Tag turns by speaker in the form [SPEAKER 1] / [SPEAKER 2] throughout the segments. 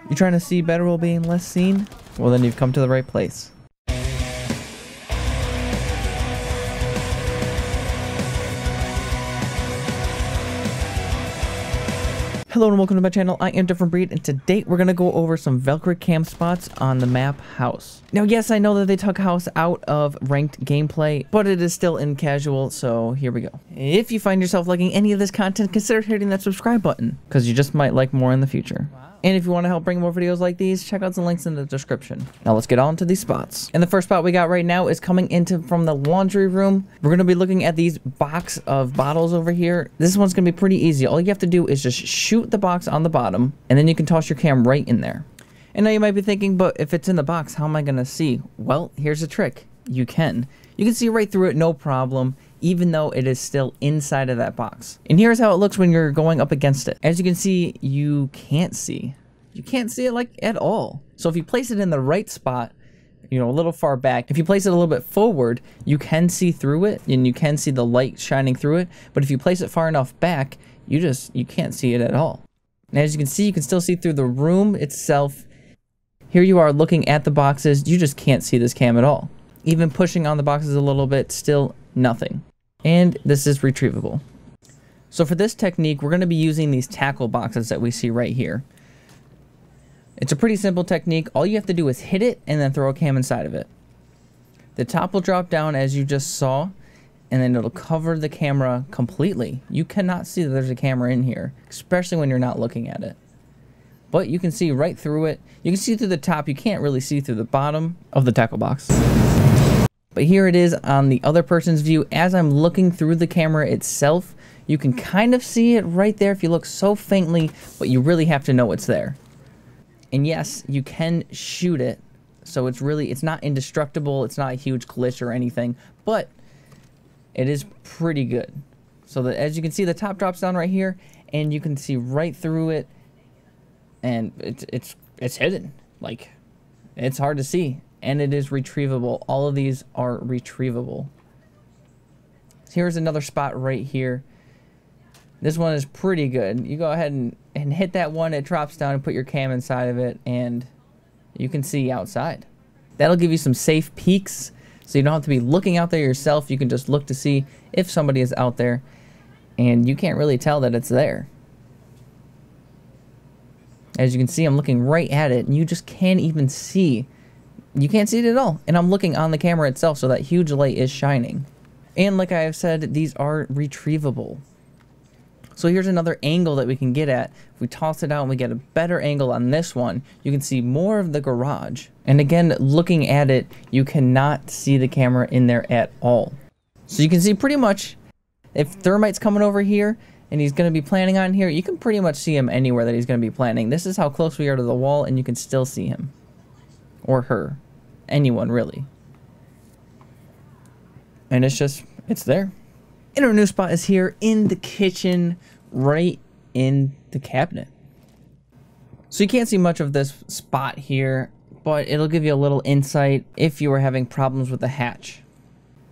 [SPEAKER 1] You trying to see better while being less seen? Well, then you've come to the right place. Hello and welcome to my channel. I am Different Breed, and today we're going to go over some Valkyrie cam spots on the map House. Now, yes, I know that they took House out of ranked gameplay, but it is still in casual, so here we go. If you find yourself liking any of this content, consider hitting that subscribe button, because you just might like more in the future. Wow. And if you want to help bring more videos like these, check out some links in the description. Now let's get on to these spots. And the first spot we got right now is coming into from the laundry room. We're going to be looking at these box of bottles over here. This one's going to be pretty easy. All you have to do is just shoot the box on the bottom, and then you can toss your cam right in there. And now you might be thinking, but if it's in the box, how am I going to see? Well, here's a trick. You can see right through it, no problem, even though it is still inside of that box. And here's how it looks when you're going up against it. As you can see, you can't see it like at all. So if you place it in the right spot, you know, a little far back, if you place it a little bit forward, you can see through it and you can see the light shining through it. But if you place it far enough back, you can't see it at all. And as you can see, you can still see through the room itself. Here you are looking at the boxes. You just can't see this cam at all. Even pushing on the boxes a little bit, still nothing. And this is retrievable. So for this technique, we're going to be using these tackle boxes that we see right here. It's a pretty simple technique. All you have to do is hit it and then throw a cam inside of it. The top will drop down as you just saw, and then it'll cover the camera completely. You cannot see that there's a camera in here, especially when you're not looking at it. But you can see right through it. You can see through the top. You can't really see through the bottom of the tackle box. But here it is on the other person's view. As I'm looking through the camera itself, you can kind of see it right there if you look so faintly, but you really have to know it's there. And yes, you can shoot it. So it's not indestructible. It's not a huge glitch or anything, but it is pretty good. So that, as you can see, the top drops down right here, and you can see right through it, and it's hidden. Like, it's hard to see, and it is retrievable. All of these are retrievable. Here's another spot right here. This one is pretty good. You go ahead and hit that one, it drops down, and put your cam inside of it, and you can see outside. That'll give you some safe peeks, so you don't have to be looking out there yourself. You can just look to see if somebody is out there, and you can't really tell that it's there. As you can see, I'm looking right at it, and you just can't even see. You can't see it at all. And I'm looking on the camera itself, so that huge light is shining. And like I have said, these are retrievable. So here's another angle that we can get at. If we toss it out and we get a better angle on this one, you can see more of the garage. And again, looking at it, you cannot see the camera in there at all. So you can see pretty much, if Thermite's coming over here and he's going to be planning on here, you can pretty much see him anywhere that he's going to be planning. This is how close we are to the wall, and you can still see him. Or her. Anyone, really. And it's there. And our new spot is here in the kitchen, right in the cabinet. So you can't see much of this spot here, but it'll give you a little insight if you were having problems with the hatch.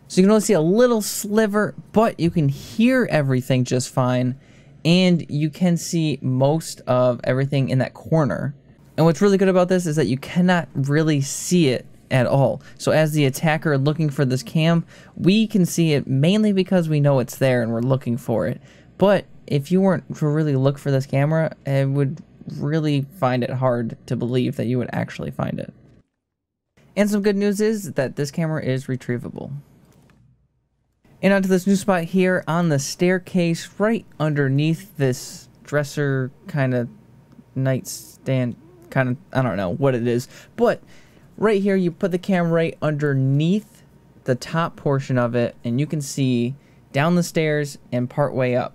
[SPEAKER 1] So you can only see a little sliver, but you can hear everything just fine, and you can see most of everything in that corner. And what's really good about this is that you cannot really see it at all. So as the attacker looking for this cam, we can see it mainly because we know it's there and we're looking for it. But if you weren't to really look for this camera, it would really find it hard to believe that you would actually find it. And some good news is that this camera is retrievable. And onto this new spot here on the staircase, right underneath this dresser kind of nightstand, kind of, I don't know what it is, but right here, you put the camera right underneath the top portion of it, and you can see down the stairs and part way up.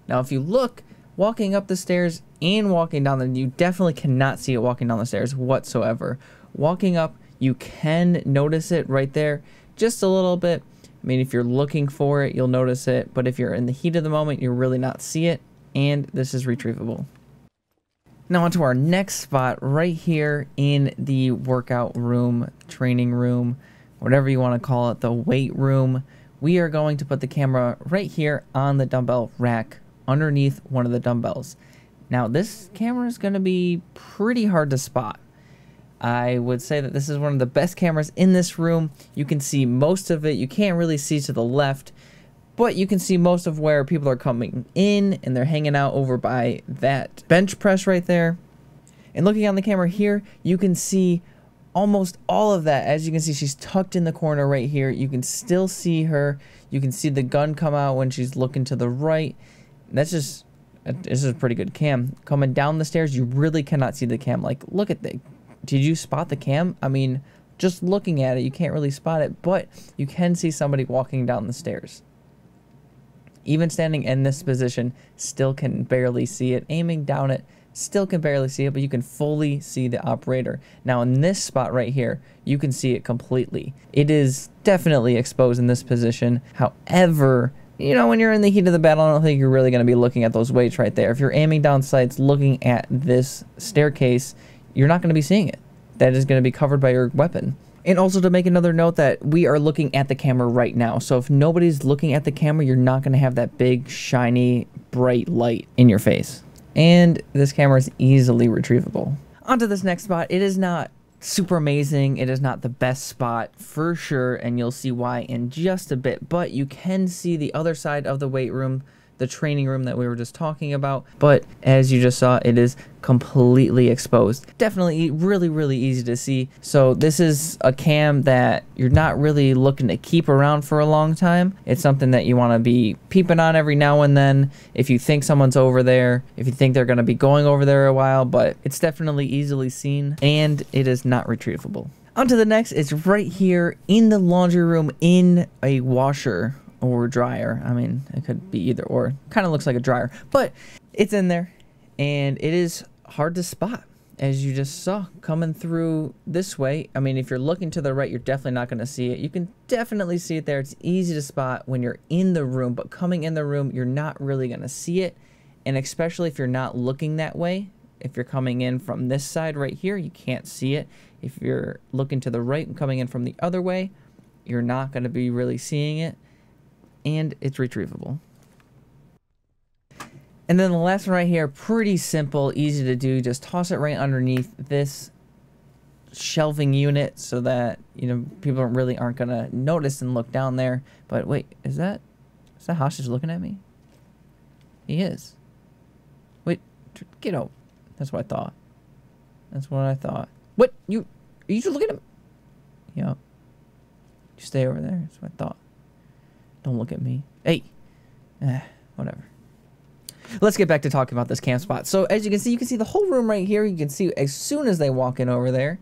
[SPEAKER 1] Now, if you look, walking up the stairs and walking down them, you definitely cannot see it walking down the stairs whatsoever. Walking up, you can notice it right there, just a little bit. I mean, if you're looking for it, you'll notice it, but if you're in the heat of the moment, you'll really not see it, and this is retrievable. Now onto our next spot right here in the workout room, training room, whatever you want to call it, the weight room. We are going to put the camera right here on the dumbbell rack underneath one of the dumbbells. Now, this camera is going to be pretty hard to spot. I would say that this is one of the best cameras in this room. You can see most of it. You can't really see to the left, but you can see most of where people are coming in, and they're hanging out over by that bench press right there. And looking on the camera here, you can see almost all of that. As you can see, she's tucked in the corner right here. You can still see her. You can see the gun come out when she's looking to the right. This is a pretty good cam. Coming down the stairs, you really cannot see the cam. Like, look at the... Did you spot the cam? I mean, just looking at it, you can't really spot it, but you can see somebody walking down the stairs. Even standing in this position, still can barely see it. Aiming down it, still can barely see it, but you can fully see the operator. Now, in this spot right here, you can see it completely. It is definitely exposed in this position. However, you know, when you're in the heat of the battle, I don't think you're really going to be looking at those weights right there. If you're aiming down sights, looking at this staircase, you're not going to be seeing it. That is going to be covered by your weapon. And also to make another note that we are looking at the camera right now. So if nobody's looking at the camera, you're not going to have that big, shiny, bright light in your face. And this camera is easily retrievable. Onto this next spot. It is not super amazing. It is not the best spot for sure. And you'll see why in just a bit. But you can see the other side of the weight room, the training room that we were just talking about. But as you just saw, it is completely exposed. Definitely really easy to see. So this is a cam that you're not really looking to keep around for a long time. It's something that you want to be peeping on every now and then if you think someone's over there, if you think they're going to be going over there a while. But it's definitely easily seen, and it is not retrievable. On to the next. It's right here in the laundry room in a washer or dryer. I mean, it could be either or. Kind of looks like a dryer, but it's in there, and it is hard to spot, as you just saw coming through this way. I mean, if you're looking to the right, you're definitely not going to see it. You can definitely see it there. It's easy to spot when you're in the room, but coming in the room, you're not really going to see it, and especially if you're not looking that way. If you're coming in from this side right here, you can't see it. If you're looking to the right and coming in from the other way, you're not going to be really seeing it. And it's retrievable. And then the last one right here, pretty simple, easy to do. Just toss it right underneath this shelving unit so that, you know, people really aren't gonna notice and look down there. But wait, is that hostage looking at me? He is. Wait, get out. That's what I thought. That's what I thought. What? Are you just looking at me? Yep. You stay over there. That's what I thought. Don't look at me. Hey. Whatever. Let's get back to talking about this camp spot. So as you can see the whole room right here. You can see as soon as they walk in over there.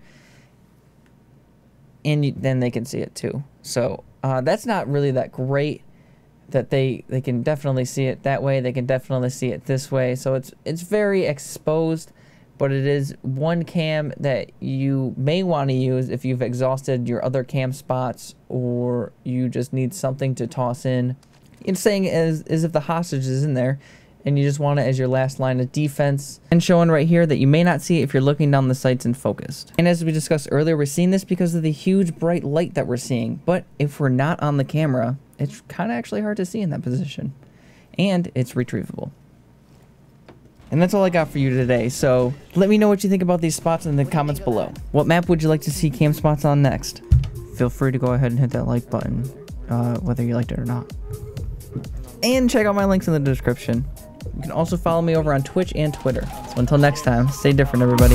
[SPEAKER 1] And then they can see it too. So that's not really that great. That they can definitely see it that way. They can definitely see it this way. So it's very exposed. But it is one cam that you may want to use if you've exhausted your other cam spots, or you just need something to toss in. It's saying as if the hostage is in there, and you just want it as your last line of defense. And showing right here that you may not see it if you're looking down the sights and focused. And as we discussed earlier, we're seeing this because of the huge bright light that we're seeing. But if we're not on the camera, it's kind of actually hard to see in that position. And it's retrievable. And that's all I got for you today. So let me know what you think about these spots in the comments below. What map would you like to see cam spots on next? Feel free to go ahead and hit that like button, whether you liked it or not. And check out my links in the description. You can also follow me over on Twitch and Twitter. So until next time, stay different, everybody.